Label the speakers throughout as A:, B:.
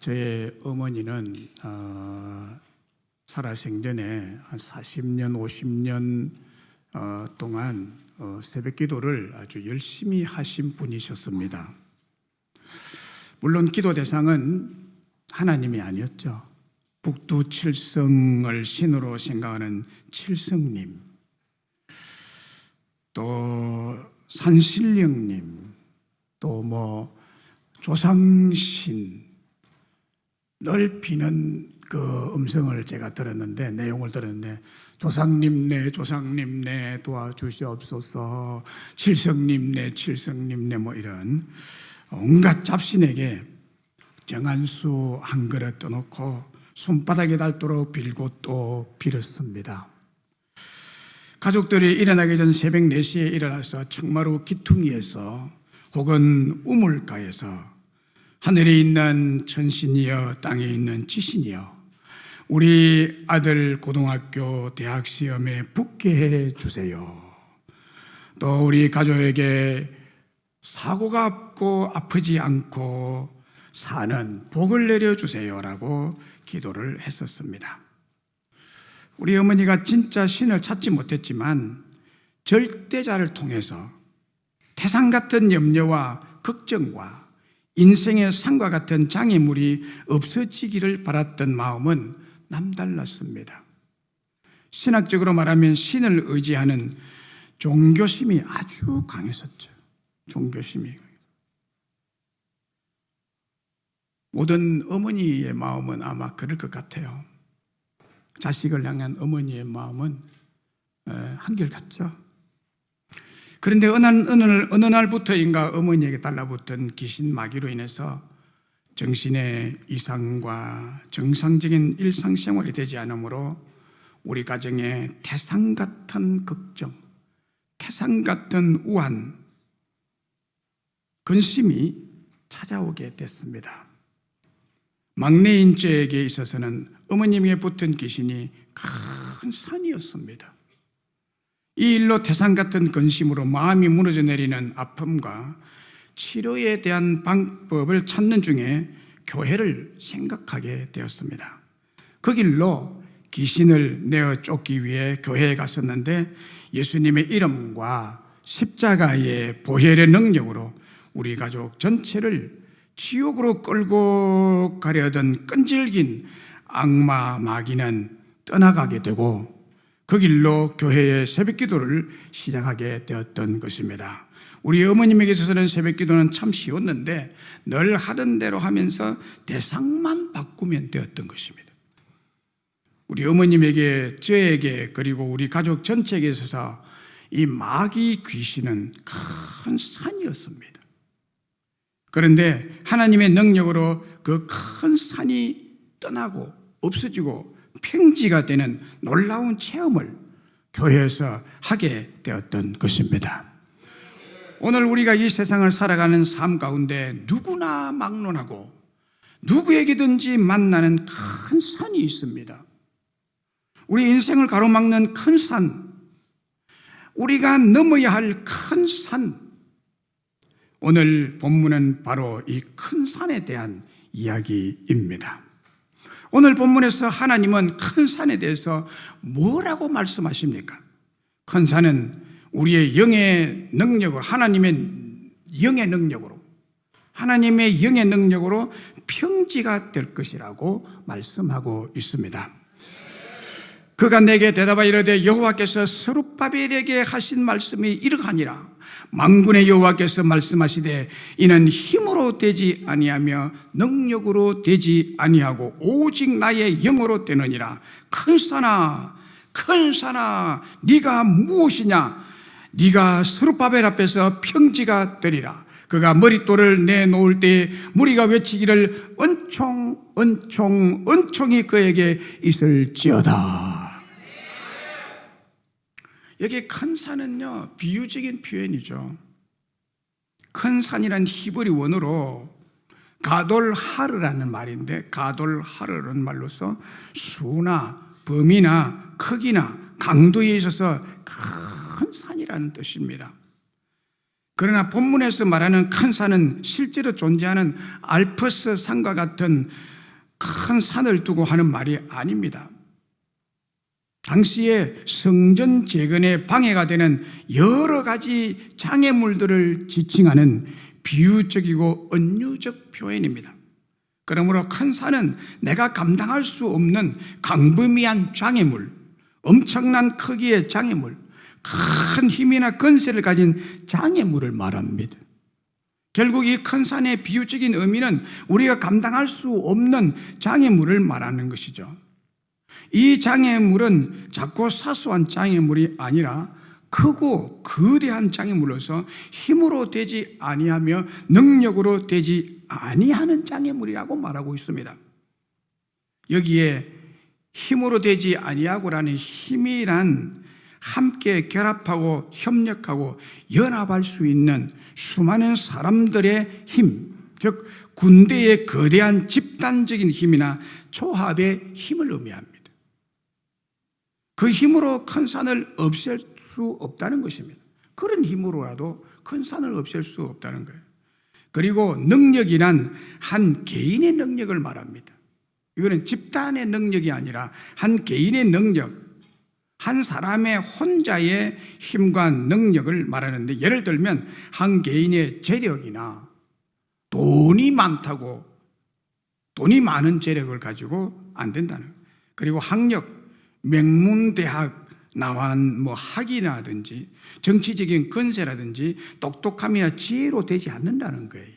A: 저의 어머니는 살아생전에 한 40년, 50년 동안 새벽 기도를 아주 열심히 하신 분이셨습니다. 물론 기도 대상은 하나님이 아니었죠. 북두 칠성을 신으로 생각하는 칠성님, 또 산신령님, 또 조상신, 늘 비는 그 음성을 제가 들었는데, 내용을 들었는데, 조상님네, 조상님네 도와주시옵소서, 칠성님네, 칠성님네, 이런 온갖 잡신에게 정한수 한 그릇 떠놓고 손바닥에 닳도록 빌고 또 빌었습니다. 가족들이 일어나기 전 새벽 4시에 일어나서 청마루 기퉁이에서 혹은 우물가에서 하늘에 있는 천신이여 땅에 있는 지신이여 우리 아들 고등학교 대학 시험에 붙게 해주세요. 또 우리 가족에게 사고가 없고 아프지 않고 사는 복을 내려주세요라고 기도를 했었습니다. 우리 어머니가 진짜 신을 찾지 못했지만 절대자를 통해서 태산 같은 염려와 걱정과 인생의 산과 같은 장애물이 없어지기를 바랐던 마음은 남달랐습니다. 신학적으로 말하면 신을 의지하는 종교심이 아주 강했었죠. 종교심이. 모든 어머니의 마음은 아마 그럴 것 같아요. 자식을 향한 어머니의 마음은 한결같죠. 그런데 어느 날부터인가 어머니에게 달라붙은 귀신 마귀로 인해서 정신의 이상과 정상적인 일상생활이 되지 않으므로 우리 가정에 태산 같은 걱정, 태산 같은 우한, 근심이 찾아오게 됐습니다. 막내인 저에게 있어서는 어머님에게 붙은 귀신이 큰 산이었습니다. 이 일로 태산 같은 근심으로 마음이 무너져 내리는 아픔과 치료에 대한 방법을 찾는 중에 교회를 생각하게 되었습니다. 그 길로 귀신을 내어 쫓기 위해 교회에 갔었는데 예수님의 이름과 십자가의 보혈의 능력으로 우리 가족 전체를 지옥으로 끌고 가려던 끈질긴 악마 마귀는 떠나가게 되고 그 길로 교회의 새벽 기도를 시작하게 되었던 것입니다. 우리 어머님에게 있어서는 새벽 기도는 참 쉬웠는데 늘 하던 대로 하면서 대상만 바꾸면 되었던 것입니다. 우리 어머님에게, 저에게, 그리고 우리 가족 전체에게 있어서 이 마귀 귀신은 큰 산이었습니다. 그런데 하나님의 능력으로 그 큰 산이 떠나고 없어지고 평지가 되는 놀라운 체험을 교회에서 하게 되었던 것입니다. 오늘 우리가 이 세상을 살아가는 삶 가운데 누구나 막론하고 누구에게든지 만나는 큰 산이 있습니다. 우리 인생을 가로막는 큰 산, 우리가 넘어야 할 큰 산. 오늘 본문은 바로 이 큰 산에 대한 이야기입니다. 오늘 본문에서 하나님은 큰 산에 대해서 뭐라고 말씀하십니까? 큰 산은 우리의 영의 능력으로, 하나님의 영의 능력으로 평지가 될 것이라고 말씀하고 있습니다. 그가 내게 대답하여 이르되 여호와께서 스룹바벨에게 하신 말씀이 이러하니라. 만군의 여호와께서 말씀하시되 이는 힘으로 되지 아니하며 능력으로 되지 아니하고 오직 나의 영으로 되느니라. 큰 산아 네가 무엇이냐? 네가 스룹바벨 앞에서 평지가 되리라. 그가 머릿돌을 내놓을 때 무리가 외치기를 은총이 그에게 있을지어다. 여기 큰 산은요, 비유적인 표현이죠. 큰 산이란 히브리 원어로 가돌하르라는 말인데, 가돌하르라는 말로서 수나 범위나 크기나 강도에 있어서 큰 산이라는 뜻입니다. 그러나 본문에서 말하는 큰 산은 실제로 존재하는 알프스 산과 같은 큰 산을 두고 하는 말이 아닙니다. 당시에 성전 재건에 방해가 되는 여러 가지 장애물들을 지칭하는 비유적이고 은유적 표현입니다. 그러므로 큰 산은 내가 감당할 수 없는 광범위한 장애물, 엄청난 크기의 장애물, 큰 힘이나 건세를 가진 장애물을 말합니다. 결국 이 큰 산의 비유적인 의미는 우리가 감당할 수 없는 장애물을 말하는 것이죠. 이 장애물은 작고 사소한 장애물이 아니라 크고 거대한 장애물로서 힘으로 되지 아니하며 능력으로 되지 아니하는 장애물이라고 말하고 있습니다. 여기에 힘으로 되지 아니하고라는 힘이란 함께 결합하고 협력하고 연합할 수 있는 수많은 사람들의 힘, 즉 군대의 거대한 집단적인 힘이나 조합의 힘을 의미합니다. 그 힘으로 큰 산을 없앨 수 없다는 것입니다. 그런 힘으로라도 큰 산을 없앨 수 없다는 거예요. 그리고 능력이란 한 개인의 능력을 말합니다. 이거는 집단의 능력이 아니라 한 개인의 능력, 한 사람의 혼자의 힘과 능력을 말하는데, 예를 들면 한 개인의 재력이나 돈이 많다고 돈이 많은 재력을 가지고 안 된다는 거예요. 그리고 학력, 명문대학 나온 학이라든지 정치적인 건세라든지 똑똑함이나 지혜로 되지 않는다는 거예요.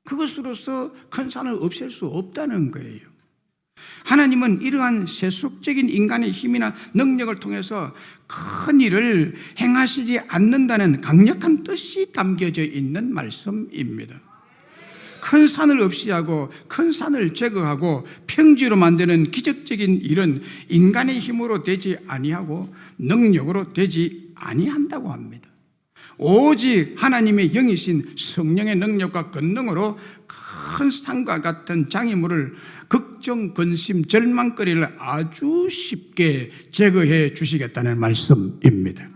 A: 그것으로서 큰 산을 없앨 수 없다는 거예요. 하나님은 이러한 세속적인 인간의 힘이나 능력을 통해서 큰 일을 행하시지 않는다는 강력한 뜻이 담겨져 있는 말씀입니다. 큰 산을 없이하고 큰 산을 제거하고 평지로 만드는 기적적인 일은 인간의 힘으로 되지 아니하고 능력으로 되지 아니한다고 합니다. 오직 하나님의 영이신 성령의 능력과 권능으로 큰 산과 같은 장애물을, 걱정, 근심, 절망거리를 아주 쉽게 제거해 주시겠다는 말씀입니다.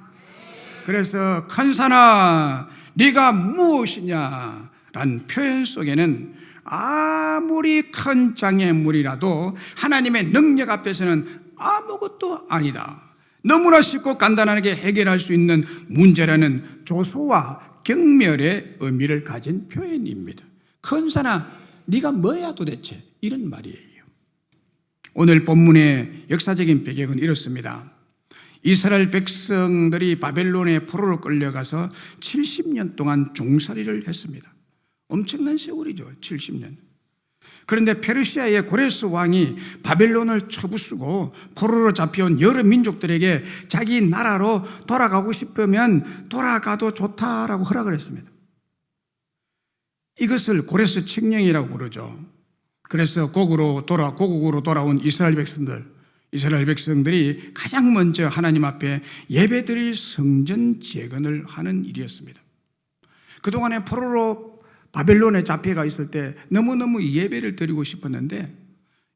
A: 그래서 큰 산아 네가 무엇이냐 라는 표현 속에는 아무리 큰 장애물이라도 하나님의 능력 앞에서는 아무것도 아니다, 너무나 쉽고 간단하게 해결할 수 있는 문제라는 조소와 경멸의 의미를 가진 표현입니다. 큰 산아 네가 뭐야 도대체, 이런 말이에요. 오늘 본문의 역사적인 배경은 이렇습니다. 이스라엘 백성들이 바벨론의 포로로 끌려가서 70년 동안 종살이를 했습니다. 엄청난 세월이죠. 70년. 그런데 페르시아의 고레스 왕이 바벨론을 쳐부수고 포로로 잡혀온 여러 민족들에게 자기 나라로 돌아가고 싶으면 돌아가도 좋다라고 허락을 했습니다. 이것을 고레스 칙령이라고 부르죠. 그래서 고국으로 돌아온 이스라엘 백성들이 가장 먼저 하나님 앞에 예배드릴 성전 재건을 하는 일이었습니다. 그동안에 포로로 바벨론에 잡혀가 있을 때 너무너무 예배를 드리고 싶었는데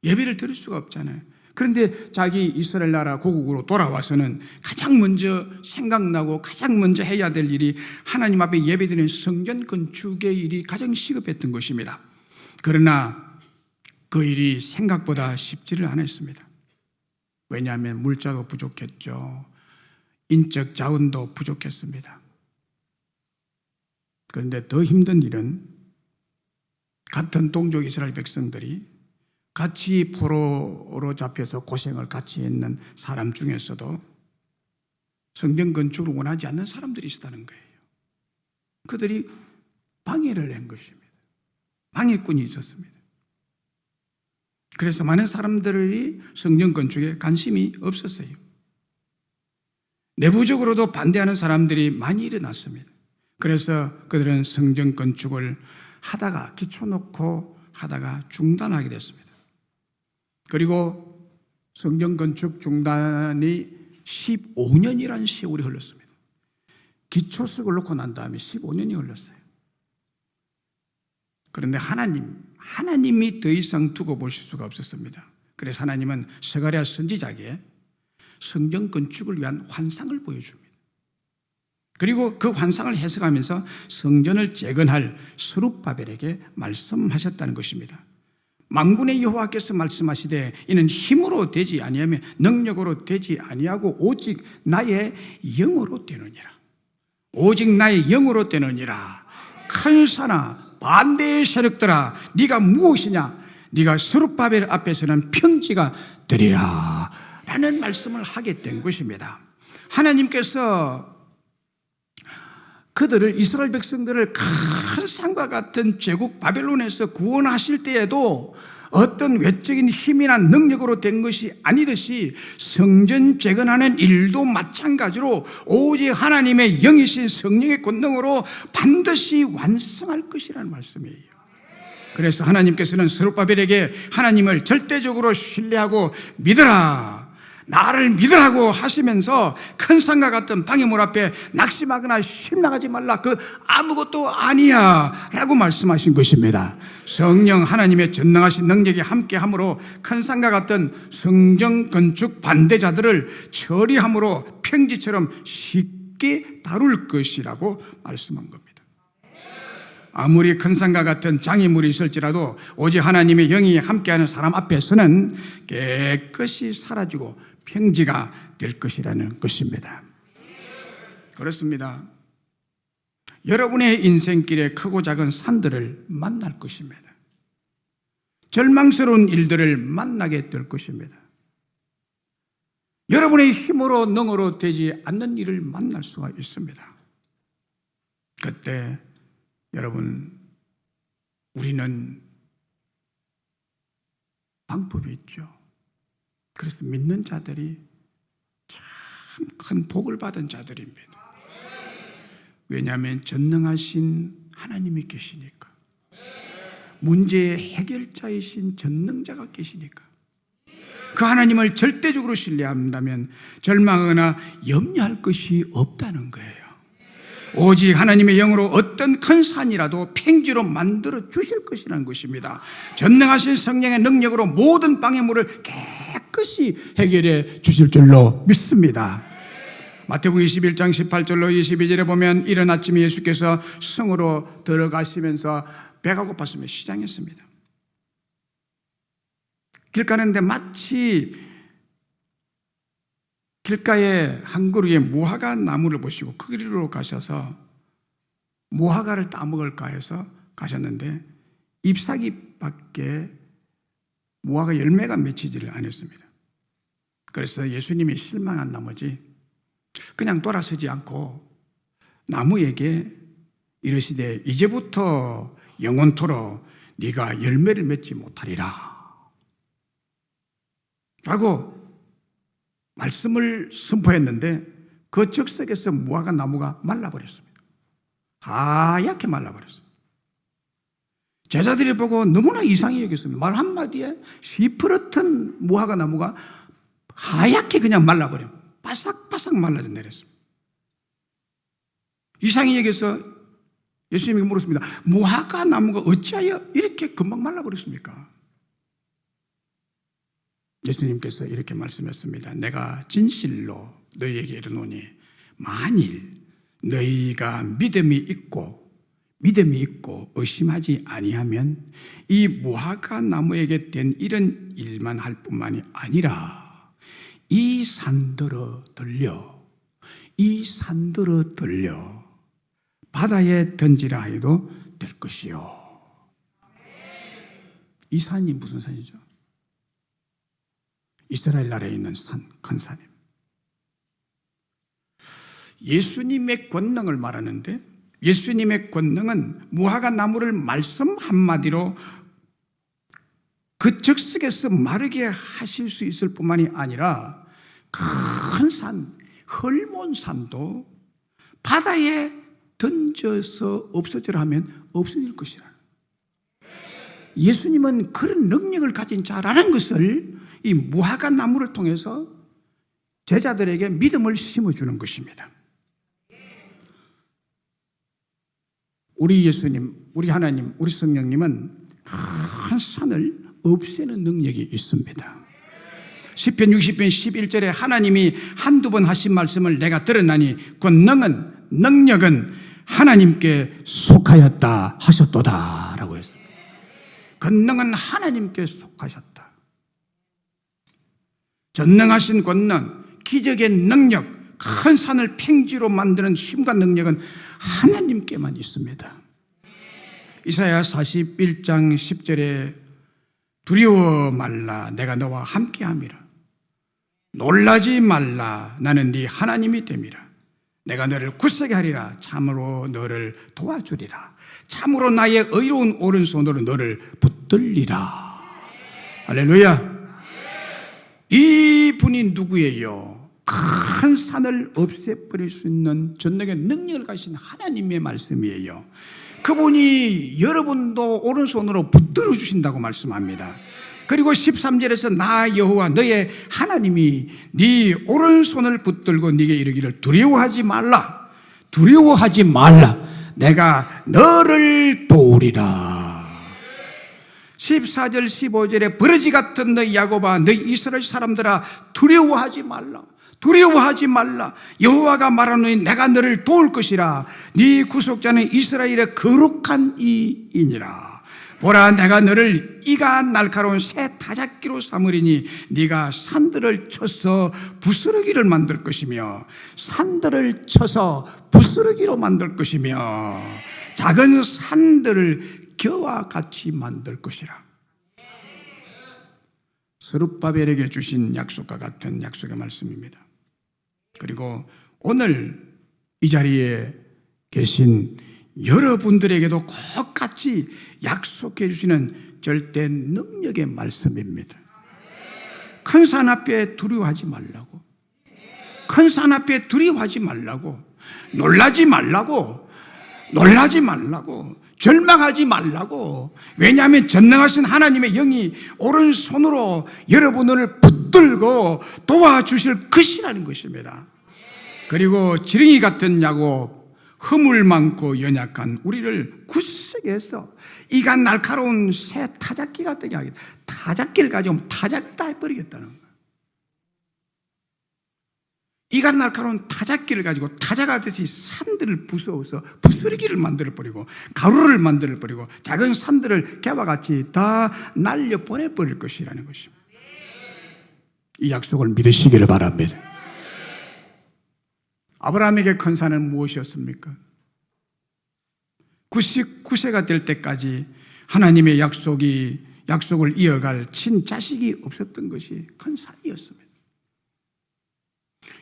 A: 예배를 드릴 수가 없잖아요. 그런데 자기 이스라엘 나라 고국으로 돌아와서는 가장 먼저 생각나고 가장 먼저 해야 될 일이 하나님 앞에 예배드리는 성전 건축의 일이 가장 시급했던 것입니다. 그러나 그 일이 생각보다 쉽지를 않았습니다. 왜냐하면 물자가 부족했죠. 인적 자원도 부족했습니다. 그런데 더 힘든 일은 같은 동족 이스라엘 백성들이 같이 포로로 잡혀서 고생을 같이 했는 사람 중에서도 성전 건축을 원하지 않는 사람들이 있었다는 거예요. 그들이 방해를 한 것입니다. 방해꾼이 있었습니다. 그래서 많은 사람들이 성전 건축에 관심이 없었어요. 내부적으로도 반대하는 사람들이 많이 일어났습니다. 그래서 그들은 성전 건축을 하다가 기초 놓고 하다가 중단하게 됐습니다. 그리고 성전 건축 중단이 15년이라는 세월이 흘렀습니다. 기초석을 놓고 난 다음에 15년이 흘렀어요. 그런데 하나님이 더 이상 두고 보실 수가 없었습니다. 그래서 하나님은 스가랴 선지자에게 성전 건축을 위한 환상을 보여줍니다. 그리고 그 환상을 해석하면서 성전을 재건할 스룹바벨에게 말씀하셨다는 것입니다. 만군의 여호와께서 말씀하시되 이는 힘으로 되지 아니하며 능력으로 되지 아니하고 오직 나의 영으로 되느니라. 오직 나의 영으로 되느니라. 큰 산아 반대의 세력들아 네가 무엇이냐? 네가 스룹바벨 앞에서는 평지가 되리라 라는 말씀을 하게 된 것입니다. 하나님께서 그들을, 이스라엘 백성들을 큰 산과 같은 제국 바벨론에서 구원하실 때에도 어떤 외적인 힘이나 능력으로 된 것이 아니듯이 성전 재건하는 일도 마찬가지로 오직 하나님의 영이신 성령의 권능으로 반드시 완성할 것이라는 말씀이에요. 그래서 하나님께서는 스룹바벨에게 하나님을 절대적으로 신뢰하고 믿어라, 나를 믿으라고 하시면서 큰 산과 같은 방해물 앞에 낙심하거나 실망하지 말라, 그 아무것도 아니야 라고 말씀하신 것입니다. 성령 하나님의 전능하신 능력이 함께함으로 큰 산과 같은 성전 건축 반대자들을 처리함으로 평지처럼 쉽게 다룰 것이라고 말씀한 겁니다. 아무리 큰 산과 같은 장애물이 있을지라도 오직 하나님의 영이 함께하는 사람 앞에서는 깨끗이 사라지고 평지가 될 것이라는 것입니다. 그렇습니다. 여러분의 인생길에 크고 작은 산들을 만날 것입니다. 절망스러운 일들을 만나게 될 것입니다. 여러분의 힘으로 능으로 되지 않는 일을 만날 수가 있습니다. 그때 여러분, 우리는 방법이 있죠. 그래서 믿는 자들이 참 큰 복을 받은 자들입니다. 왜냐하면 전능하신 하나님이 계시니까, 문제의 해결자이신 전능자가 계시니까. 그 하나님을 절대적으로 신뢰한다면 절망하거나 염려할 것이 없다는 거예요. 오직 하나님의 영으로 어떤 큰 산이라도 평지로 만들어 주실 것이라는 것입니다. 전능하신 성령의 능력으로 모든 방해물을 깨끗이 해결해 주실 줄로 믿습니다. 마태복음 21장 18절로 22절에 보면 이른 아침에 예수께서 성으로 들어가시면서 배가 고팠으며 시장했습니다. 길 가는데 마치 길가에 한 그루의 무화과 나무를 보시고 그 길로 가셔서 무화과를 따먹을까 해서 가셨는데 잎사귀밖에 무화과 열매가 맺히지를 않았습니다. 그래서 예수님이 실망한 나머지 그냥 돌아서지 않고 나무에게 이르시되 이제부터 영원토록 네가 열매를 맺지 못하리라 라고 말씀을 선포했는데 그 즉석에서 무화과 나무가 말라버렸습니다. 하얗게 말라버렸습니다. 제자들이 보고 너무나 이상히 여겼습니다. 말 한마디에 시퍼렇던 무화과 나무가 하얗게 그냥 말라버려 바삭바삭 말라져 내렸습니다. 이상히 여겨서 예수님이 물었습니다. 무화과 나무가 어찌하여 이렇게 금방 말라버렸습니까? 예수님께서 이렇게 말씀했습니다. 내가 진실로 너희에게 이르노니 만일 너희가 믿음이 있고 의심하지 아니하면 이 무화과 나무에게 된 이런 일만 할 뿐만이 아니라 이 산들어 들려 바다에 던지라 해도 될 것이요. 이 산이 무슨 산이죠? 이스라엘 나라에 있는 산, 큰 산입니다. 예수님의 권능을 말하는데 예수님의 권능은 무화과 나무를 말씀 한마디로 그 즉석에서 마르게 하실 수 있을 뿐만이 아니라 큰 산, 헐몬산도 바다에 던져서 없어지라 하면 없어질 것이라. 예수님은 그런 능력을 가진 자라는 것을 이 무화과 나무를 통해서 제자들에게 믿음을 심어주는 것입니다. 우리 예수님, 우리 하나님, 우리 성령님은 큰 산을 없애는 능력이 있습니다. 시편 60편 11절에 하나님이 한두 번 하신 말씀을 내가 들었나니 권능은 능력은 하나님께 속하였다 하셨도다 라고 했습니다. 권능은 하나님께 속하셨다. 전능하신 권능, 기적의 능력, 큰 산을 팽지로 만드는 힘과 능력은 하나님께만 있습니다. 이사야 41장 10절에 두려워 말라 내가 너와 함께함이라. 놀라지 말라 나는 네 하나님이 됨이라. 내가 너를 굳세게 하리라. 참으로 너를 도와주리라. 참으로 나의 의로운 오른손으로 너를 붙들리라. 할렐루야. 이 분이 누구예요? 큰 산을 없애버릴 수 있는 전능의 능력을 가진 하나님의 말씀이에요. 그분이 여러분도 오른손으로 붙들어 주신다고 말씀합니다. 그리고 13절에서 나 여호와 너의 하나님이 네 오른손을 붙들고 네게 이르기를 두려워하지 말라. 두려워하지 말라. 내가 너를 도우리라. 14절 15절에 버러지 같은 너희 야곱아 너희 이스라엘 사람들아 두려워하지 말라. 두려워하지 말라. 여호와가 말하노니 내가 너를 도울 것이라. 네 구속자는 이스라엘의 거룩한 이이니라. 보라 내가 너를 이가 날카로운 새 타작기로 삼으리니 네가 산들을 쳐서 부스러기를 만들 것이며 산들을 쳐서 부스러기로 만들 것이며 작은 산들을 겨와 같이 만들 것이라. 스룹바벨에게 주신 약속과 같은 약속의 말씀입니다. 그리고 오늘 이 자리에 계신 여러분들에게도 똑같이 약속해 주시는 절대 능력의 말씀입니다. 큰 산 앞에 두려워하지 말라고. 큰 산 앞에 두려워하지 말라고. 놀라지 말라고. 놀라지 말라고. 절망하지 말라고. 왜냐하면 전능하신 하나님의 영이 오른손으로 여러분을 붙들고 도와주실 것이라는 것입니다. 그리고 지렁이 같은 야곱, 허물 많고 연약한 우리를 굳세게 해서 이가 날카로운 새 타작기가 되게 하겠다. 타작기를 가지고 타작을 다 해버리겠다는 거예요. 이가 날카로운 타작기를 가지고 타작하듯이 산들을 부숴서 부스러기를 만들어버리고 가루를 만들어버리고 작은 산들을 개와 같이 다 날려보내버릴 것이라는 것입니다. 이 약속을 믿으시기를 바랍니다. 아브라함에게 큰 산은 무엇이었습니까? 99세가 될 때까지 하나님의 약속을 이어갈 친자식이 없었던 것이 큰 산이었습니다.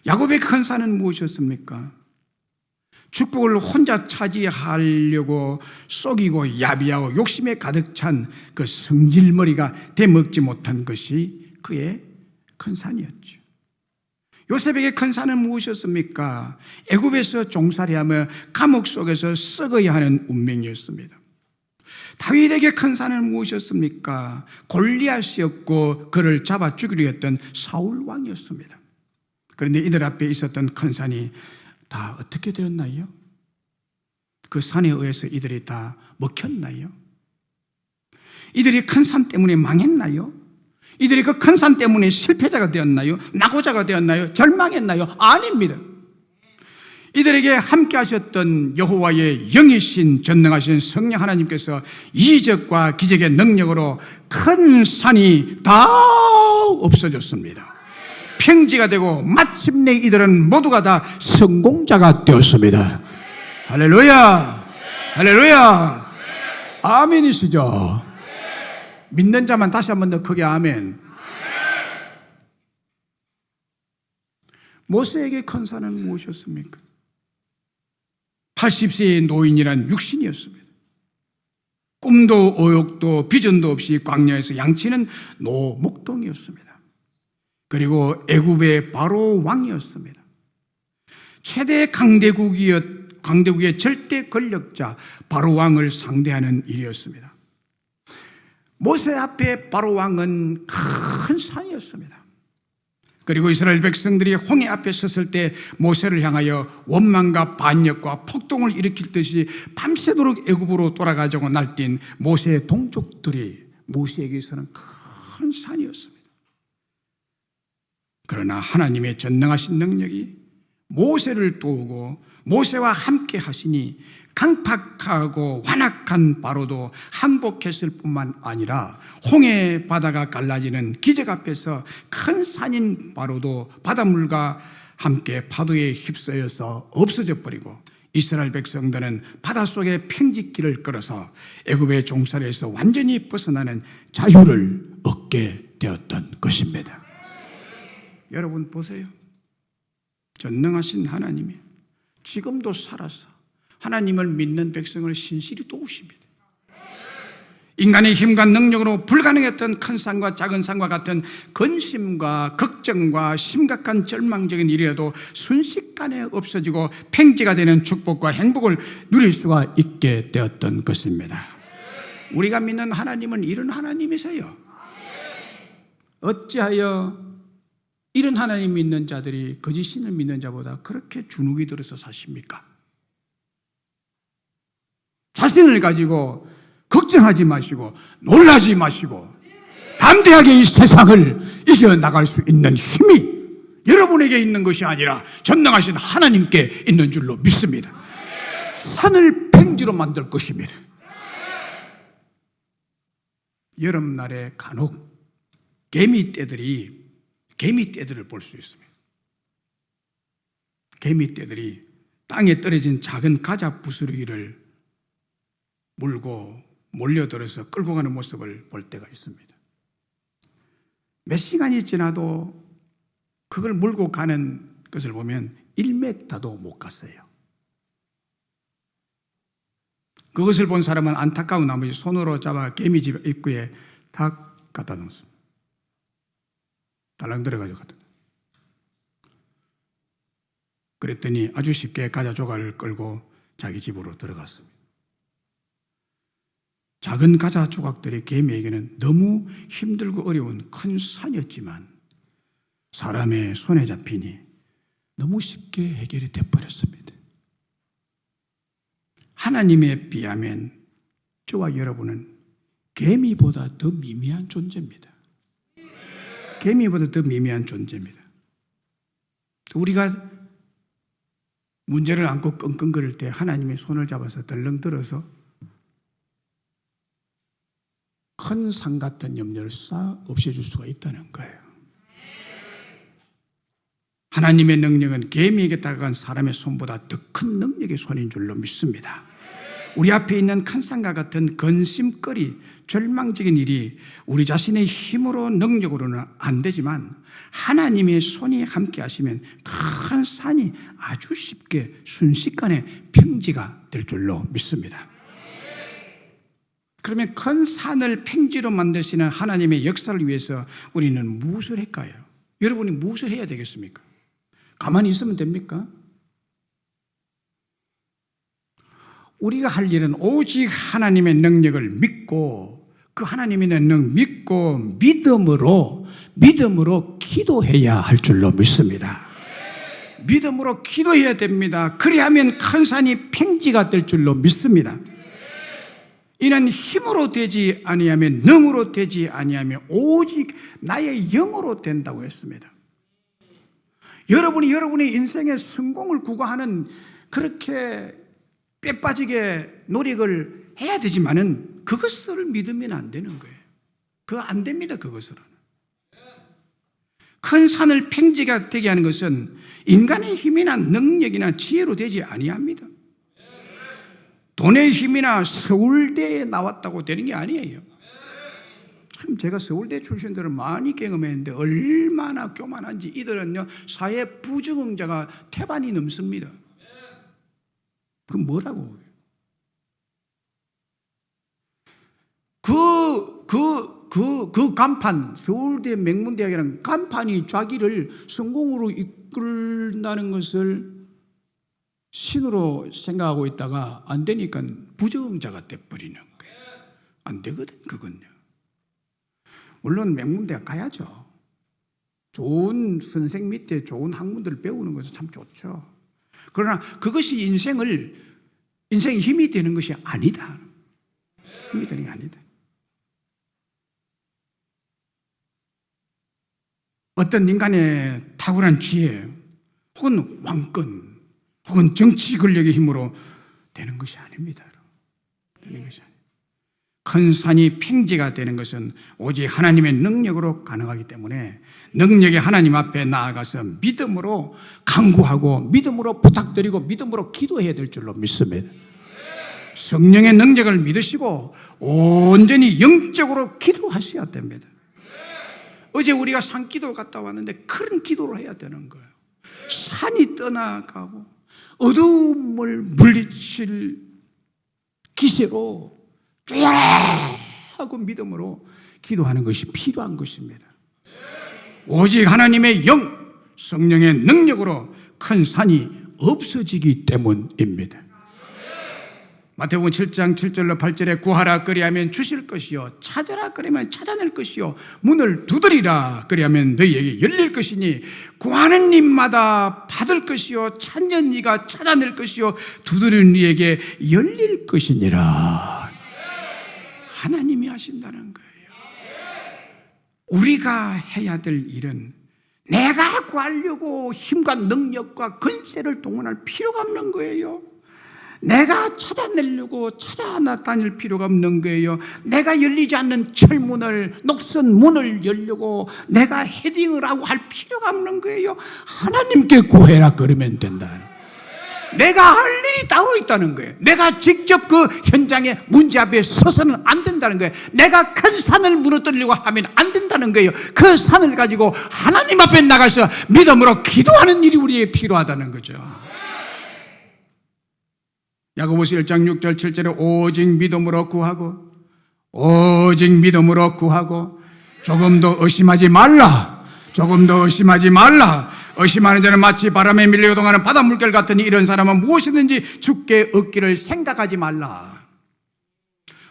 A: 야곱의 큰 산은 무엇이었습니까? 축복을 혼자 차지하려고 속이고 야비하고 욕심에 가득 찬 그 성질머리가 되먹지 못한 것이 그의 큰 산이었죠. 요셉에게 큰 산은 무엇이었습니까? 애굽에서 종살이하며 감옥 속에서 썩어야 하는 운명이었습니다. 다윗에게 큰 산은 무엇이었습니까? 골리앗이었고 그를 잡아 죽이려 했던 사울 왕이었습니다. 그런데 이들 앞에 있었던 큰 산이 다 어떻게 되었나요? 그 산에 의해서 이들이 다 먹혔나요? 이들이 큰 산 때문에 망했나요? 이들이 그 큰 산 때문에 실패자가 되었나요? 낙오자가 되었나요? 절망했나요? 아닙니다. 이들에게 함께 하셨던 여호와의 영이신 전능하신 성령 하나님께서 이적과 기적의 능력으로 큰 산이 다 없어졌습니다. 평지가 되고 마침내 이들은 모두가 다 성공자가 되었습니다. 할렐루야! 할렐루야! 아멘이시죠? 믿는 자만 다시 한 번 더 크게 아멘. 모세에게 큰 산은 무엇이었습니까? 80세의 노인이란 육신이었습니다. 꿈도 의욕도 비전도 없이 광야에서 양치는 노목동이었습니다. 그리고 애굽의 바로 왕이었습니다. 최대 강대국의 절대 권력자 바로 왕을 상대하는 일이었습니다. 모세 앞에 바로 왕은 큰 산이었습니다. 그리고 이스라엘 백성들이 홍해 앞에 섰을 때 모세를 향하여 원망과 반역과 폭동을 일으킬 듯이 밤새도록 애굽으로 돌아가자고 날뛴 모세의 동족들이 모세에게서는 큰 산이었습니다. 그러나 하나님의 전능하신 능력이 모세를 도우고 모세와 함께 하시니 강팍하고 완악한 바로도 항복했을 뿐만 아니라 홍해 바다가 갈라지는 기적 앞에서 큰 산인 바로도 바닷물과 함께 파도에 휩싸여서 없어져 버리고 이스라엘 백성들은 바닷속에 평지길을 걸어서 애굽의 종살이에서 완전히 벗어나는 자유를 얻게 되었던 것입니다. 여러분 보세요. 전능하신 하나님이 지금도 살아서 하나님을 믿는 백성을 신실히 도우십니다. 인간의 힘과 능력으로 불가능했던 큰 산과 작은 산과 같은 근심과 걱정과 심각한 절망적인 일이라도 순식간에 없어지고 평지가 되는 축복과 행복을 누릴 수가 있게 되었던 것입니다. 우리가 믿는 하나님은 이런 하나님이세요. 어찌하여 이런 하나님 믿는 자들이 거짓신을 믿는 자보다 그렇게 주눅이 들어서 사십니까? 자신을 가지고 걱정하지 마시고 놀라지 마시고 담대하게 이 세상을 이겨나갈 수 있는 힘이 여러분에게 있는 것이 아니라 전능하신 하나님께 있는 줄로 믿습니다. 산을 평지로 만들 것입니다. 여름날에 간혹 개미떼들을 볼 수 있습니다. 개미떼들이 땅에 떨어진 작은 가자 부스러기를 물고 몰려들어서 끌고 가는 모습을 볼 때가 있습니다. 몇 시간이 지나도 그걸 물고 가는 것을 보면 1m도 못 갔어요. 그것을 본 사람은 안타까운 나머지 손으로 잡아 개미집 입구에 다 갖다 놓습니다. 달랑 들어가지고 갖다 놓습니다. 그랬더니 아주 쉽게 가자 조각을 끌고 자기 집으로 들어갔습니다. 작은 가자 조각들이 개미에게는 너무 힘들고 어려운 큰 산이었지만 사람의 손에 잡히니 너무 쉽게 해결이 되어버렸습니다. 하나님에 비하면 저와 여러분은 개미보다 더 미미한 존재입니다. 개미보다 더 미미한 존재입니다. 우리가 문제를 안고 끙끙거릴 때 하나님의 손을 잡아서 덜렁 들어서 큰 산 같은 염려를 싹 없애줄 수가 있다는 거예요. 하나님의 능력은 개미에게 다가간 사람의 손보다 더 큰 능력의 손인 줄로 믿습니다. 우리 앞에 있는 큰 산과 같은 근심거리, 절망적인 일이 우리 자신의 힘으로 능력으로는 안 되지만 하나님의 손이 함께 하시면 큰 산이 아주 쉽게 순식간에 평지가 될 줄로 믿습니다. 그러면 큰 산을 평지로 만드시는 하나님의 역사를 위해서 우리는 무엇을 할까요? 여러분이 무엇을 해야 되겠습니까? 가만히 있으면 됩니까? 우리가 할 일은 오직 하나님의 능력을 믿고 그 하나님의 능력 믿고 믿음으로 기도해야 할 줄로 믿습니다. 믿음으로 기도해야 됩니다. 그리하면 큰 산이 평지가 될 줄로 믿습니다. 이는 힘으로 되지 아니하면 능으로 되지 아니하면 오직 나의 영으로 된다고 했습니다. 여러분이 여러분의 인생의 성공을 구가하는 그렇게 빼빠지게 노력을 해야 되지만은 그것을 믿으면 안 되는 거예요. 그거 안 됩니다. 그것으로는. 큰 산을 평지가 되게 하는 것은 인간의 힘이나 능력이나 지혜로 되지 아니합니다. 돈의 힘이나 서울대에 나왔다고 되는 게 아니에요. 참 제가 서울대 출신들을 많이 경험했는데 얼마나 교만한지 이들은요 사회 부적응자가 태반이 넘습니다. 그 뭐라고? 그 간판, 서울대 명문대학이라는 간판이 자기를 성공으로 이끌다는 것을 신으로 생각하고 있다가 안 되니까 부적응자가 돼버리는 거예요. 안 되거든, 그건요. 물론 명문대학 가야죠. 좋은 선생 밑에 좋은 학문들을 배우는 것은 참 좋죠. 그러나 그것이 인생의 힘이 되는 것이 아니다. 힘이 되는 게 아니다. 어떤 인간의 탁월한 지혜 혹은 왕권 혹은 정치 권력의 힘으로 되는 것이 아닙니다. 되는 것이 아닙니다. 큰 산이 평지가 되는 것은 오직 하나님의 능력으로 가능하기 때문에 능력의 하나님 앞에 나아가서 믿음으로 간구하고 믿음으로 부탁드리고 믿음으로 기도해야 될 줄로 믿습니다. 성령의 능력을 믿으시고 온전히 영적으로 기도하셔야 됩니다. 어제 우리가 산기도 갔다 왔는데 큰 기도를 해야 되는 거예요. 산이 떠나가고 어두움을 물리칠 기세로 쬐하고 믿음으로 기도하는 것이 필요한 것입니다. 오직 하나님의 영, 성령의 능력으로 큰 산이 없어지기 때문입니다. 마태복음 7장 7절로 8절에 구하라 그리하면 주실 것이요 찾으라 그리하면 찾아낼 것이요 문을 두드리라 그리하면 너희에게 열릴 것이니 구하는 님마다 받을 것이요 찾는 이가 찾아낼 것이요 두드리는 이에게 열릴 것이니라. 하나님이 하신다는 거예요. 우리가 해야 될 일은 내가 구하려고 힘과 능력과 권세를 동원할 필요가 없는 거예요. 내가 찾아내려고 찾아다닐 필요가 없는 거예요. 내가 열리지 않는 철문을, 녹슨 문을 열려고 내가 헤딩을 하고 할 필요가 없는 거예요. 하나님께 구해라 그러면 된다. 내가 할 일이 따로 있다는 거예요. 내가 직접 그 현장의 문제 앞에 서서는 안 된다는 거예요. 내가 큰 산을 무너뜨리려고 하면 안 된다는 거예요. 그 산을 가지고 하나님 앞에 나가서 믿음으로 기도하는 일이 우리에게 필요하다는 거죠. 야고보서 1장 6절 7절에 오직 믿음으로 구하고 오직 믿음으로 구하고 조금도 의심하지 말라. 조금도 의심하지 말라. 의심하는 자는 마치 바람에 밀려 요동하는 바닷물결 같으니 이런 사람은 무엇이든지 주께 얻기를 생각하지 말라.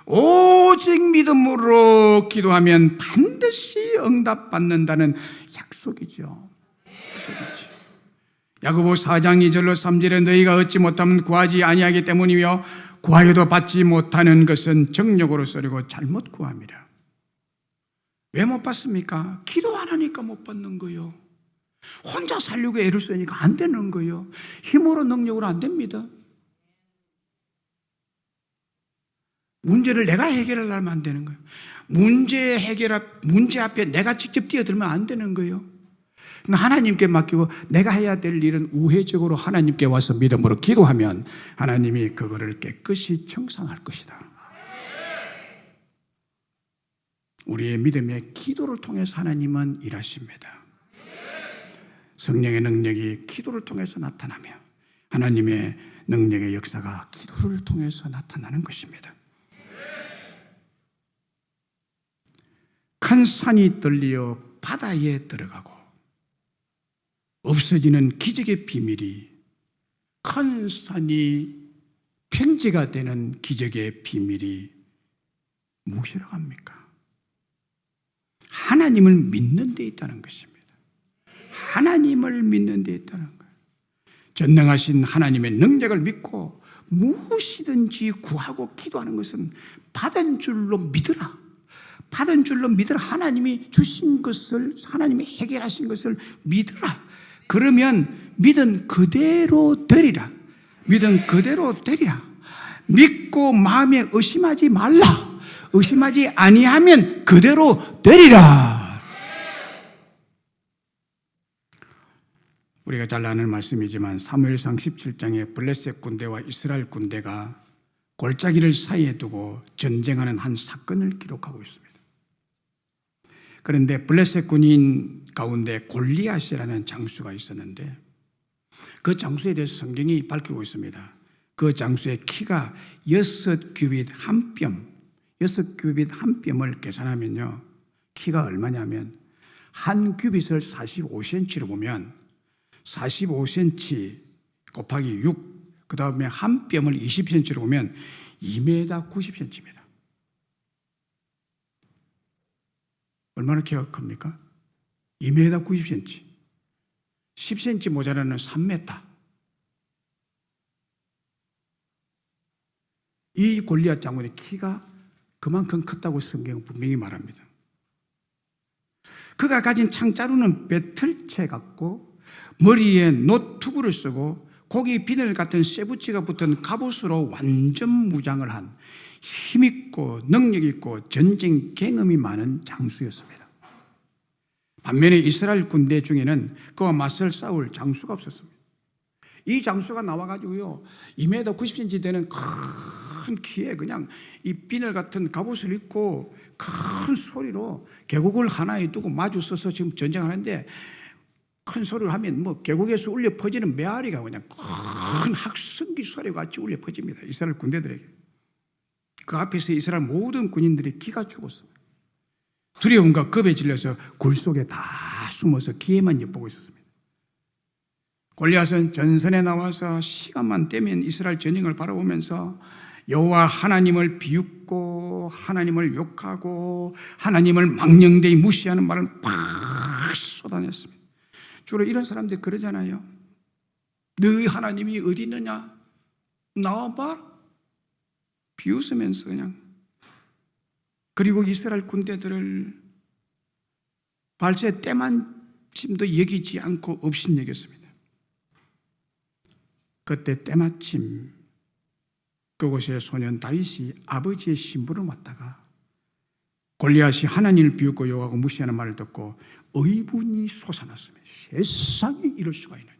A: 오직 믿음으로 기도하면 반드시 응답받는다는 약속이죠. 약속이죠. 야고보 4장 2절로 3절에 너희가 얻지 못하면 구하지 아니하기 때문이며 구하여도 받지 못하는 것은 정욕으로 쏘리고 잘못 구합니다. 왜 못 받습니까? 기도 안 하니까 못 받는 거예요. 혼자 살려고 애를 쓰니까 안 되는 거예요. 힘으로 능력으로 안 됩니다. 문제를 내가 해결하려면 안 되는 거예요. 문제 앞에 내가 직접 뛰어들면 안 되는 거예요. 하나님께 맡기고 내가 해야 될 일은 우회적으로 하나님께 와서 믿음으로 기도하면 하나님이 그거를 깨끗이 청산할 것이다. 우리의 믿음의 기도를 통해서 하나님은 일하십니다. 성령의 능력이 기도를 통해서 나타나며 하나님의 능력의 역사가 기도를 통해서 나타나는 것입니다. 큰 산이 떨리어 바다에 들어가고 없어지는 기적의 비밀이 큰 산이 평지가 되는 기적의 비밀이 무엇이라고 합니까? 하나님을 믿는 데 있다는 것입니다. 하나님을 믿는 데 있다는 거예요. 전능하신 하나님의 능력을 믿고 무엇이든지 구하고 기도하는 것은 받은 줄로 믿으라. 받은 줄로 믿으라. 하나님이 주신 것을, 하나님이 해결하신 것을 믿으라. 그러면 믿은 그대로 되리라. 믿은 그대로 되리라. 믿고 마음에 의심하지 말라. 의심하지 아니하면 그대로 되리라. 우리가 잘 아는 말씀이지만 사무엘상 17장에 블레셋 군대와 이스라엘 군대가 골짜기를 사이에 두고 전쟁하는 한 사건을 기록하고 있습니다. 그런데 블레셋 군인 가운데 골리앗이라는 장수가 있었는데 그 장수에 대해서 성경이 밝히고 있습니다. 그 장수의 키가 6규빗 한 뼘, 6규빗 한 뼘을 계산하면요, 키가 얼마냐면 한 규빗을 45cm로 보면 45cm 곱하기 6, 그 다음에 한 뼘을 20cm로 보면 2m 90cm입니다. 얼마나 키가 큽니까? 2m 90cm. 10cm 모자라는 3m. 이 골리앗 장군의 키가 그만큼 컸다고 성경은 분명히 말합니다. 그가 가진 창자루는 배틀채 같고 머리에 노트북을 쓰고 고기 비늘 같은 쇠붙이가 붙은 갑옷으로 완전 무장을 한 힘있고 능력있고 전쟁 경험이 많은 장수였습니다. 반면에 이스라엘 군대 중에는 그와 맞설 싸울 장수가 없었습니다. 이 장수가 나와가지고요, 2m 90cm 되는 큰 키에 그냥 이 비늘 같은 갑옷을 입고 큰 소리로 계곡을 하나에 두고 마주 서서 지금 전쟁하는데, 큰 소리를 하면 뭐 계곡에서 울려 퍼지는 메아리가 그냥 큰 학성기 소리가 같이 울려 퍼집니다. 이스라엘 군대들에게. 그 앞에서 이스라엘 모든 군인들이 기가 죽었습니다. 두려움과 겁에 질려서 굴 속에 다 숨어서 기회만 엿보고 있었습니다. 골리앗은 전선에 나와서 시간만 되면 이스라엘 전쟁을 바라보면서 여호와 하나님을 비웃고 하나님을 욕하고 하나님을 망령되이 무시하는 말을 팍 쏟아냈습니다. 주로 이런 사람들이 그러잖아요. 너희 하나님이 어디 있느냐? 나와봐. 비웃으면서 그냥. 그리고 이스라엘 군대들을 발새 때만침도 여기지 않고 업신여겼습니다. 그때 때마침 그곳에 소년 다윗이 아버지의 신부를 맡다가 골리앗이 하나님을 비웃고 욕하고 무시하는 말을 듣고 의분이 솟아났습니다. 세상에 이럴 수가 있느냐.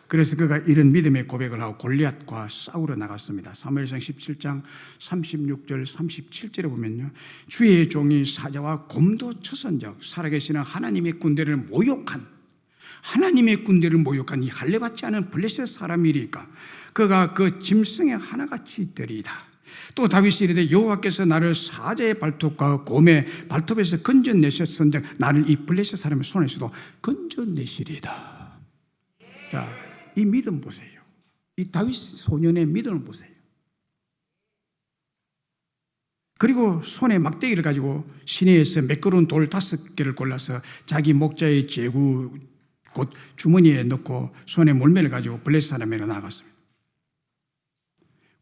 A: 그래서 그가 이런 믿음의 고백을 하고 골리앗과 싸우러 나갔습니다. 사무엘상 17장 36절 37절에 보면요, 주의 종이 사자와 곰도 쳐선적 살아계시는 하나님의 군대를 모욕한 이 할례받지 않은 블레셋 사람이리까 그가 그 짐승의 하나같이 되리이다. 또 다윗이 이르되 여호와께서 나를 사자의 발톱과 곰의 발톱에서 건져내셨은즉 나를 이 블레셋 사람의 손에서도 건져내시리이다. 자, 이 믿음 보세요. 이 다윗 소년의 믿음을 보세요. 그리고 손에 막대기를 가지고 시내에서 매끄러운 돌 5개를 골라서 자기 목자의 제구 곧 주머니에 넣고 손에 물매를 가지고 블레셋 사람에게 나아갔습니다.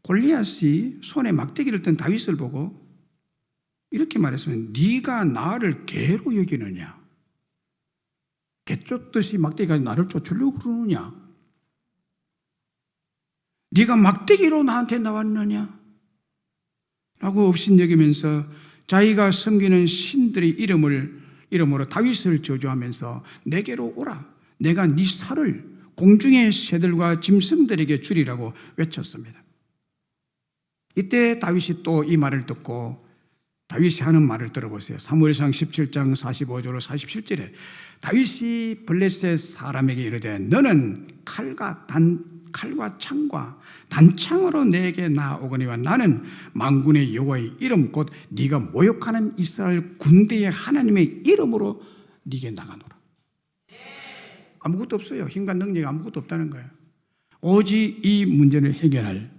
A: 골리앗이 손에 막대기를 든 다윗을 보고 이렇게 말했습니다. 네가 나를 개로 여기느냐? 개 쫓듯이 막대기 가지고 나를 쫓으려고 그러느냐? 네가 막대기로 나한테 나왔느냐? 라고 업신여기면서 자기가 섬기는 신들의 이름으로 다윗을 저주하면서 내게로 오라. 내가 네 살을 공중의 새들과 짐승들에게 주리라고 외쳤습니다. 이때 다윗이 또 이 말을 듣고 다윗이 하는 말을 들어보세요. 사무엘상 17장 45절 47절에 다윗이 블레셋 사람에게 이르되 너는 칼과 창과 단창으로 내게 나오거니와 나는 만군의 여호와의 이름 곧 네가 모욕하는 이스라엘 군대의 하나님의 이름으로 네게 나가노라. 아무것도 없어요. 힘과 능력이 아무것도 없다는 거예요. 오직 이 문제를 해결할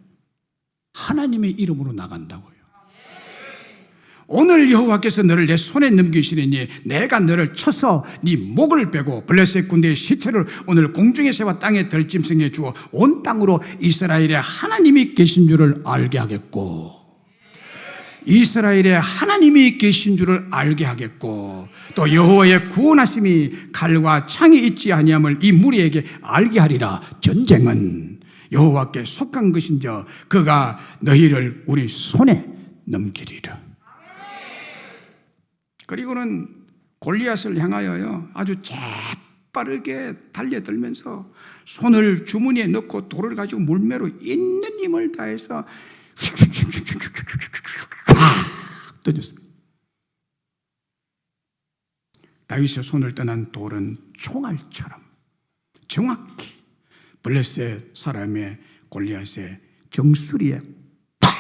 A: 하나님의 이름으로 나간다고요. 오늘 여호와께서 너를 내 손에 넘기시리니 내가 너를 쳐서 네 목을 베고 블레셋 군대의 시체를 오늘 공중의 새와 땅의 들짐승에 주어 온 땅으로 이스라엘의 하나님이 계신 줄을 알게 하겠고 이스라엘의 하나님이 계신 줄을 알게 하겠고 또 여호와의 구원하심이 칼과 창이 있지 아니함을 이 무리에게 알게 하리라. 전쟁은 여호와께 속한 것인저 그가 너희를 우리 손에 넘기리라. 그리고는 골리앗을 향하여요 아주 재빠르게 달려들면서 손을 주머니에 넣고 돌을 가지고 물매로 있는 힘을 다해서 던졌습니다. 다윗의 손을 떠난 돌은 총알처럼 정확히 블레셋 사람의 골리앗의 정수리에 팍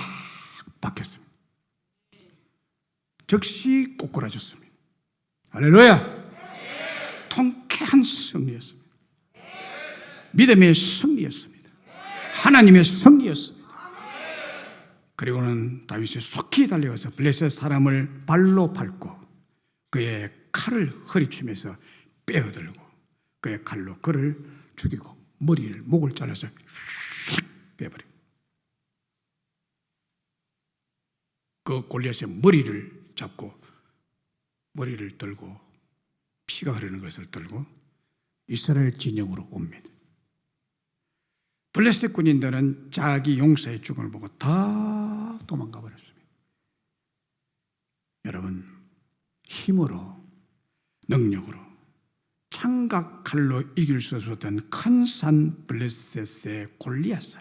A: 박혔습니다. 즉시 꼬꾸라졌습니다. 할렐루야! 통쾌한 승리였습니다. 믿음의 승리였습니다. 하나님의 승리였습니다. 그리고는 다윗이 속히 달려가서 블레셋 사람을 발로 밟고 그의 칼을 허리치면서 빼어들고 그의 칼로 그를 죽이고 목을 잘라서 휙 빼버립니다. 그 골리앗의 머리를 잡고 머리를 들고 피가 흐르는 것을 들고 이스라엘 진영으로 옵니다. 블레셋 군인들은 자기 용사의 죽음을 보고 다 도망가 버렸습니다. 여러분, 힘으로, 능력으로, 창각 칼로 이길 수 없었던 큰 산 블레셋의 골리앗을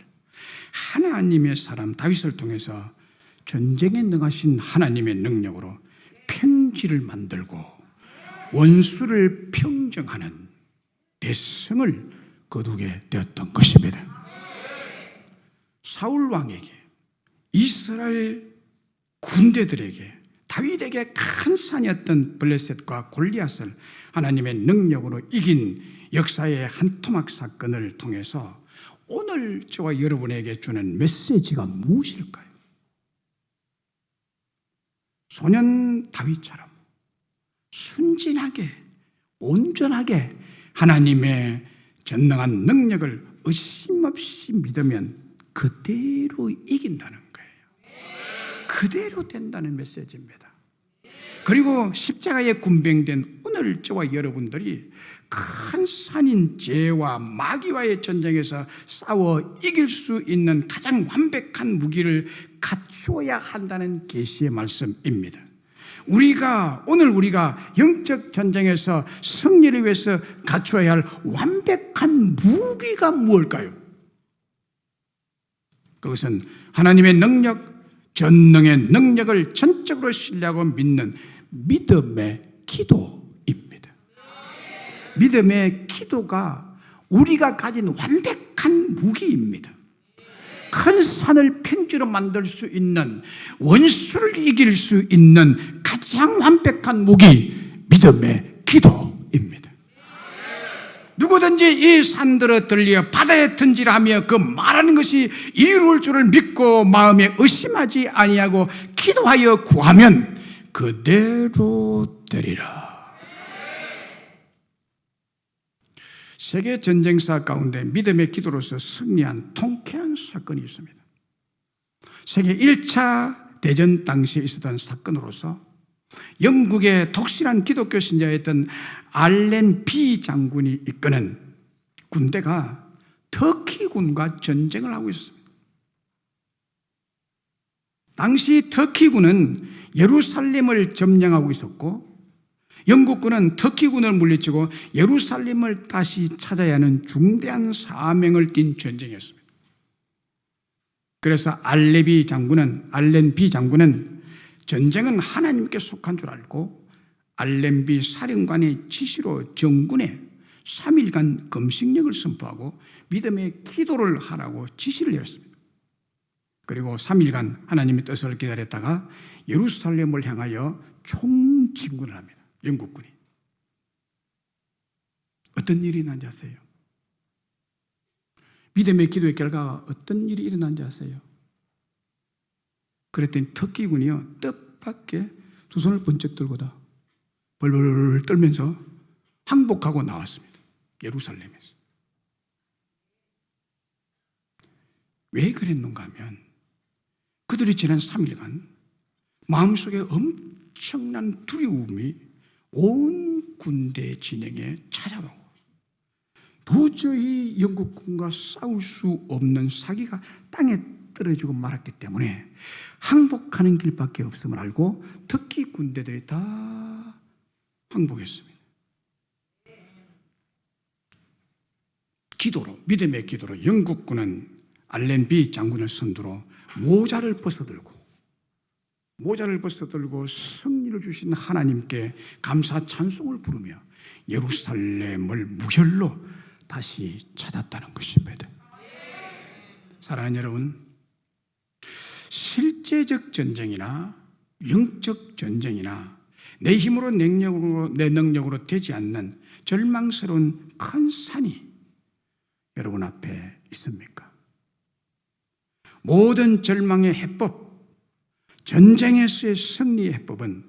A: 하나님의 사람 다윗을 통해서 전쟁에 능하신 하나님의 능력으로 평지를 만들고 원수를 평정하는 대성을 거두게 되었던 것입니다. 사울 왕에게, 이스라엘 군대들에게, 다윗에게 큰 산이었던 블레셋과 골리앗을 하나님의 능력으로 이긴 역사의 한 토막 사건을 통해서 오늘 저와 여러분에게 주는 메시지가 무엇일까요? 소년 다윗처럼 순진하게, 온전하게 하나님의 전능한 능력을 의심 없이 믿으면 그대로 이긴다는 거예요. 그대로 된다는 메시지입니다. 그리고 십자가에 군병된 오늘 저와 여러분들이 큰 산인 죄와 마귀와의 전쟁에서 싸워 이길 수 있는 가장 완벽한 무기를 갖추어야 한다는 계시의 말씀입니다. 오늘 우리가 영적 전쟁에서 승리를 위해서 갖추어야 할 완벽한 무기가 무엇일까요? 그것은 하나님의 능력, 전능의 능력을 전적으로 신뢰하고 믿는 믿음의 기도입니다. 믿음의 기도가 우리가 가진 완벽한 무기입니다. 큰 산을 평지로 만들 수 있는, 원수를 이길 수 있는 가장 완벽한 무기, 믿음의 기도입니다. 누구든지 이 산들을 들려 바다에 던지라 하며 그 말하는 것이 이루어질 줄을 믿고 마음에 의심하지 아니하고 기도하여 구하면 그대로 되리라. 세계 전쟁사 가운데 믿음의 기도로서 승리한 통쾌한 사건이 있습니다. 세계 1차 대전 당시에 있었던 사건으로서 영국의 독실한 기독교 신자였던 알렌 비 장군이 이끄는 군대가 터키군과 전쟁을 하고 있었습니다. 당시 터키군은 예루살렘을 점령하고 있었고 영국군은 터키군을 물리치고 예루살렘을 다시 찾아야 하는 중대한 사명을 띈 전쟁이었습니다. 그래서 알렌 비 장군은 전쟁은 하나님께 속한 줄 알고 알렌 비 사령관의 지시로 정군에 3일간 금식령을 선포하고 믿음의 기도를 하라고 지시를 내렸습니다. 그리고 3일간 하나님의 뜻을 기다렸다가 예루살렘을 향하여 총진군을 합니다. 영국군이. 어떤 일이 일어난지 아세요? 믿음의 기도의 결과가 어떤 일이 일어난지 아세요? 그랬더니 터키군이요, 뜻밖의 두 손을 번쩍 들고다 벌벌 떨면서 항복하고 나왔습니다. 예루살렘에서. 왜 그랬는가 하면 그들이 지난 3일간 마음속에 엄청난 두려움이 온 군대 진영에 찾아오고 도저히 영국군과 싸울 수 없는 사기가 땅에 떨어지고 말았기 때문에 항복하는 길밖에 없음을 알고 터키 군대들이 다 항복했습니다. 기도로, 믿음의 기도로 영국군은 알렌 비 장군을 선두로 모자를 벗어들고 승리를 주신 하나님께 감사 찬송을 부르며 예루살렘을 무혈로 다시 찾았다는 것입니다. 사랑하는 여러분, 실제적 전쟁이나 영적 전쟁이나 내 힘으로 내 능력으로 되지 않는 절망스러운 큰 산이 여러분 앞에 있습니까? 모든 절망의 해법, 전쟁에서의 승리의 해법은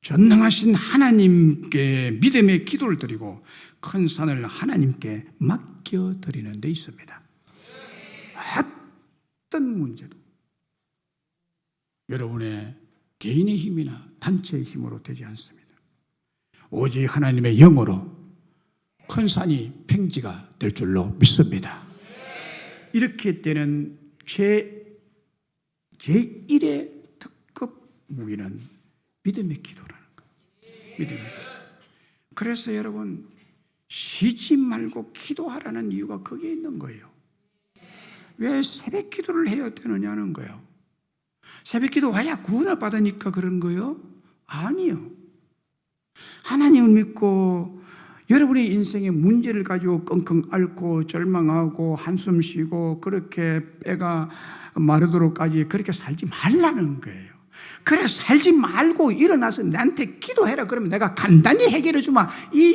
A: 전능하신 하나님께 믿음의 기도를 드리고 큰 산을 하나님께 맡겨드리는 데 있습니다. 어떤 문제도 여러분의 개인의 힘이나 단체의 힘으로 되지 않습니다. 오직 하나님의 영으로 큰 산이 평지가 될 줄로 믿습니다. 이렇게 되는 제1의 특급 무기는 믿음의 기도라는 거예요. 믿음의 기도. 그래서 여러분, 쉬지 말고 기도하라는 이유가 거기에 있는 거예요. 왜 새벽 기도를 해야 되느냐는 거예요. 새벽 기도 와야 구원을 받으니까 그런 거예요? 아니요. 하나님을 믿고 여러분의 인생의 문제를 가지고 끙끙 앓고 절망하고 한숨 쉬고 그렇게 빼가 마르도록까지 그렇게 살지 말라는 거예요. 그래 살지 말고 일어나서 나한테 기도해라 그러면 내가 간단히 해결해 주마. 이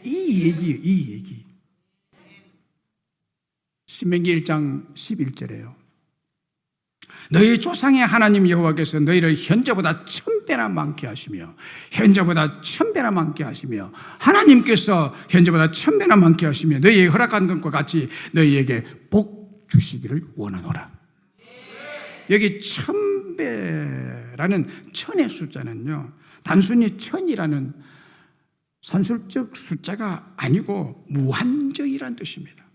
A: 얘기. 신명기 1장 11절에요. 너희 조상의 하나님 여호와께서 너희를 현재보다 1000배나 많게 하시며 현재보다 1000배나 많게 하시며 하나님께서 현재보다 1000배나 많게 하시며 너희에게 허락한 것과 같이 너희에게 복 주시기를 원하노라. 여기 1000배라는 천의 숫자는요, 단순히 1000이라는 산술적 숫자가 아니고 무한정이라는 뜻입니다.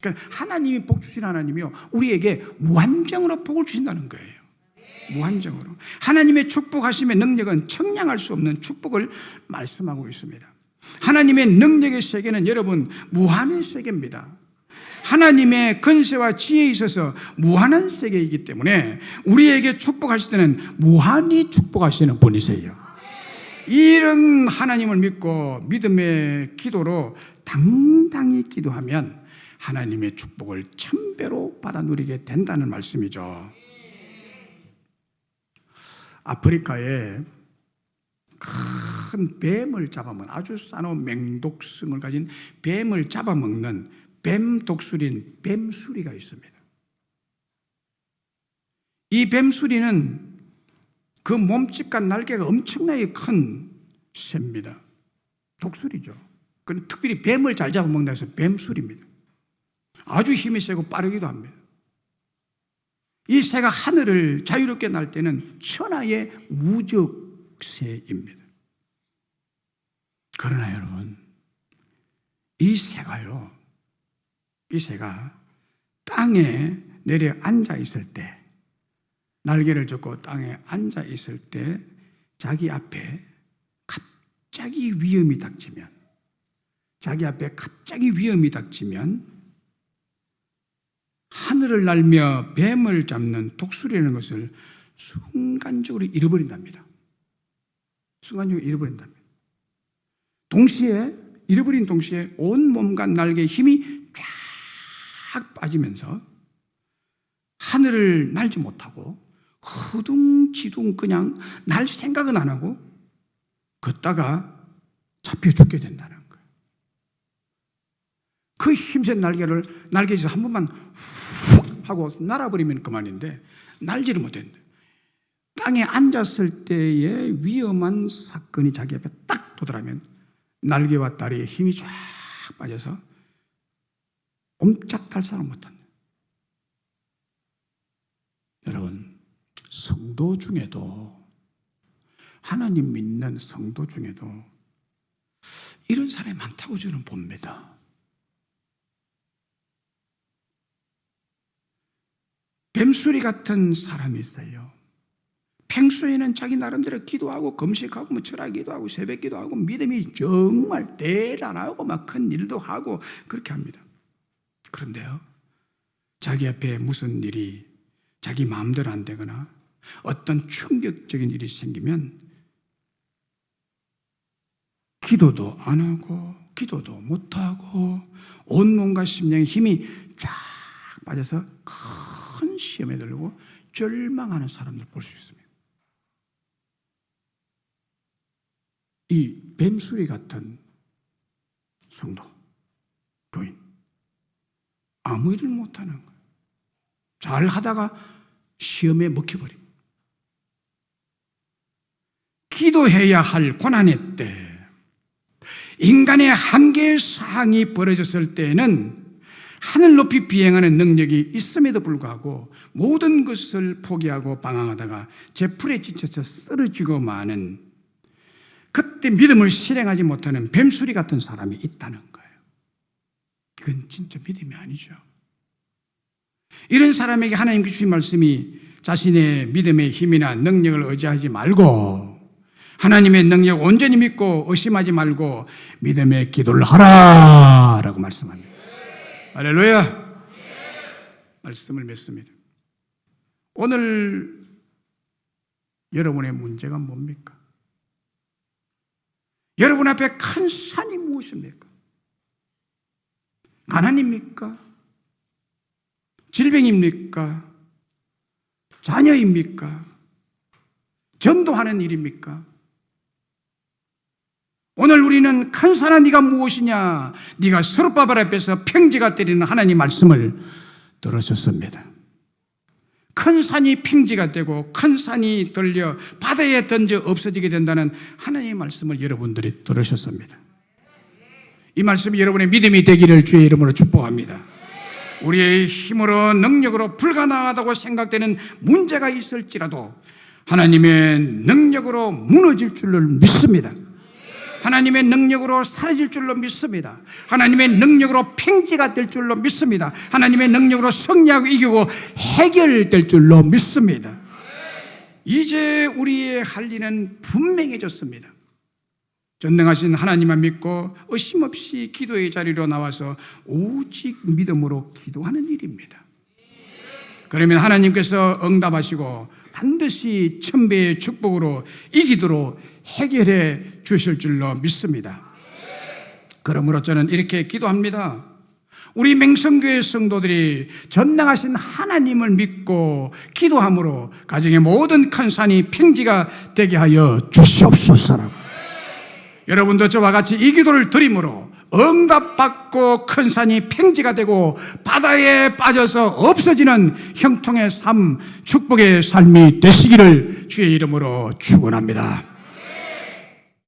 A: 그러니까 하나님이 복 주신 하나님이요, 우리에게 무한정으로 복을 주신다는 거예요. 무한정으로. 하나님의 축복하심의 능력은 청량할 수 없는 축복을 말씀하고 있습니다. 하나님의 능력의 세계는 여러분 무한의 세계입니다. 하나님의 권세와 지혜에 있어서 무한한 세계이기 때문에 우리에게 축복하실 때는 무한히 축복하시는 분이세요. 이런 하나님을 믿고 믿음의 기도로 당당히 기도하면 하나님의 축복을 1000배로 받아 누리게 된다는 말씀이죠. 아프리카에 큰 뱀을 잡아먹는, 아주 싸놓은 맹독성을 가진 뱀을 잡아먹는 뱀 독수리인 뱀수리가 있습니다. 이 뱀수리는 그 몸집과 날개가 엄청나게 큰 새입니다. 독수리죠. 그건 특별히 뱀을 잘 잡아먹는다 해서 뱀수리입니다. 아주 힘이 세고 빠르기도 합니다. 이 새가 하늘을 자유롭게 날 때는 천하의 무적새입니다. 그러나 여러분, 이 새가 땅에 내려 앉아 있을 때, 날개를 젓고 땅에 앉아 있을 때 자기 앞에 갑자기 위험이 닥치면 하늘을 날며 뱀을 잡는 독수리라는 것을 순간적으로 잃어버린답니다. 잃어버린 동시에 온 몸과 날개에 힘이 쫙 빠지면서 하늘을 날지 못하고 허둥지둥 그냥 날 생각은 안 하고 걷다가 잡혀 죽게 된다는 거예요. 그 힘센 날개에서 한 번만 훅 하고 날아버리면 그만인데 날지를 못했는데, 땅에 앉았을 때의 위험한 사건이 자기 앞에 딱 도달하면 날개와 다리에 힘이 쫙 빠져서 옴짝달싹을 못한다. 여러분, 성도 중에도, 하나님 믿는 성도 중에도 이런 사람이 많다고 저는 봅니다. 뱀수리 같은 사람이 있어요. 평소에는 자기 나름대로 기도하고 금식하고 철학 기도하고 새벽 기도하고 믿음이 정말 대단하고 막 큰 일도 하고 그렇게 합니다. 그런데요, 자기 앞에 무슨 일이 자기 마음대로 안 되거나 어떤 충격적인 일이 생기면 기도도 안 하고 기도도 못 하고 온몸과 심령의 힘이 쫙 빠져서 큰 시험에 들고 절망하는 사람들 볼 수 있습니다. 이 뱀수리 같은 성도, 교인, 아무 일을 못하는 거예요. 잘 하다가 시험에 먹혀버립니다. 기도해야 할 고난의 때, 인간의 한계의 사항이 벌어졌을 때에는 하늘 높이 비행하는 능력이 있음에도 불구하고 모든 것을 포기하고 방황하다가 제풀에 지쳐서 쓰러지고 마는 그때 믿음을 실행하지 못하는 뱀수리 같은 사람이 있다는 거예요. 이건 진짜 믿음이 아니죠. 이런 사람에게 하나님께 주신 말씀이 자신의 믿음의 힘이나 능력을 의지하지 말고 하나님의 능력 온전히 믿고 의심하지 말고 믿음의 기도를 하라 라고 말씀합니다. 할렐루야. 말씀을 맺습니다. 오늘 여러분의 문제가 뭡니까? 여러분 앞에 큰 산이 무엇입니까? 가난입니까? 질병입니까? 자녀입니까? 전도하는 일입니까? 오늘 우리는 큰 산아 네가 무엇이냐? 네가 스룹바벨 앞에서 평지가 때리는 하나님 말씀을 들으셨습니다. 큰 산이 평지가 되고 큰 산이 들려 바다에 던져 없어지게 된다는 하나님의 말씀을 여러분들이 들으셨습니다. 이 말씀이 여러분의 믿음이 되기를 주의 이름으로 축복합니다. 우리의 힘으로 능력으로 불가능하다고 생각되는 문제가 있을지라도 하나님의 능력으로 무너질 줄을 믿습니다. 하나님의 능력으로 사라질 줄로 믿습니다. 하나님의 능력으로 평지가 될 줄로 믿습니다. 하나님의 능력으로 승리하고 이기고 해결될 줄로 믿습니다. 이제 우리의 할 일은 분명해졌습니다. 전능하신 하나님만 믿고 의심 없이 기도의 자리로 나와서 오직 믿음으로 기도하는 일입니다. 그러면 하나님께서 응답하시고 반드시 천배의 축복으로 이 기도로 해결해 주실 줄로 믿습니다. 그러므로 저는 이렇게 기도합니다. 우리 맹성교회 성도들이 전능하신 하나님을 믿고 기도함으로 가정의 모든 큰 산이 평지가 되게 하여 주시옵소서. 여러분도 저와 같이 이 기도를 드림으로 응답받고 큰 산이 평지가 되고 바다에 빠져서 없어지는 형통의 삶, 축복의 삶이 되시기를 주의 이름으로 축원합니다.